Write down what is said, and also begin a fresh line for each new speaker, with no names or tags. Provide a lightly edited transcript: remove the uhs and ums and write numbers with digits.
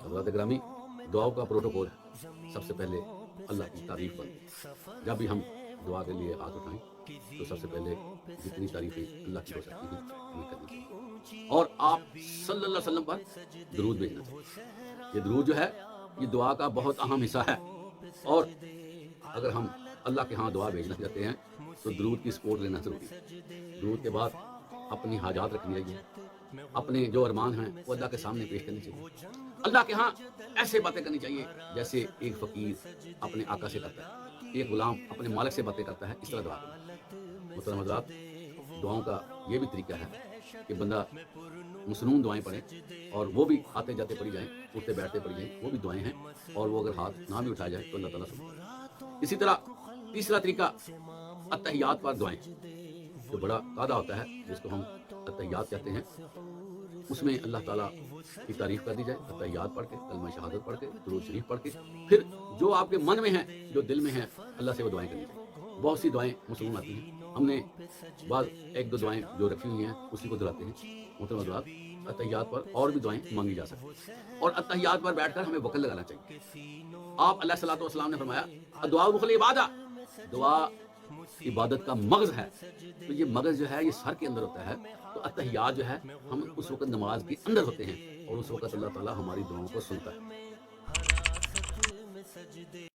हज़रात ग्रामी, दुआओं का प्रोटोकॉल है। सबसे पहले अल्लाह की तारीफ बनती है। जब भी हम दुआ के लिए हाथ उठाएं तो सबसे पहले जितनी तारीफें अल्लाह की हो सकती हैं हमें करनी चाहिए, और आप सल्लल्लाहु अलैहि वसल्लम पर दरूद भेजना चाहिए। ये दरूद जो है ये दुआ का बहुत अहम हिस्सा है, और अगर हम अल्लाह के यहाँ दुआ भेजना चाहते हैं तो दरूद की सपोर्ट लेना ज़रूरी है। दरूद के बाद अपनी हाजात रखनी चाहिए, अपने जो अरमान हैं वो अल्लाह के सामने पेश करनी चाहिए। अल्लाह के यहाँ ऐसे बातें करनी चाहिए जैसे एक फ़कीर अपने आका से करता है, एक गुलाम अपने मालिक से बातें करता है, इस तरह दुआ करनी। मोहतरम हज़रात, दुआओं का ये भी तरीका है कि बंदा मसनून दुआएं पढ़े, और वो भी आते जाते पढ़ी जाएं, उठते बैठते पढ़ी जाएं, वो भी दुआएं हैं, और वो अगर हाथ ना भी उठाया जाए तो अल्लाह ताला सुनता है। इसी तरह तीसरा तरीका अत्तहियात पर दुआएं, जो बड़ा कायदा होता है जिसको हम अत्तहियात कहते हैं, उसमें अल्लाह ताला की तारीफ कर दी जाए। अत्तहियात पढ़ के, कलमा शहादत पढ़ के, दुरूद शरीफ पढ़ के, फिर जो आपके मन में है, जो दिल में है, अल्लाह से वो दुआएं करनी चाहिए। बहुत सी दुआएं मसनून आती हैं, हमने बाद एक दो दुआएं जो रखी हुई हैं उसी को दोहराते हैं। मोहतरम हज़रात, अत्तहियात पर और भी दुआएं मांगी जा सकती हैं, और अत्तहियात पर बैठकर हमें वक़्त लगाना चाहिए। आप अलैहिस्सलातु वस्सलाम ने फरमाया, दुआ मुखल इबादा, दुआ इबादत का मगज़ है। तो ये मगज़ जो है ये सर के अंदर होता है। तो अत्तहियात जो है हम उस वक़्त नमाज के अंदर होते हैं, और उस वक़्त अल्लाह ताला हमारी दुआओं को सुनता है।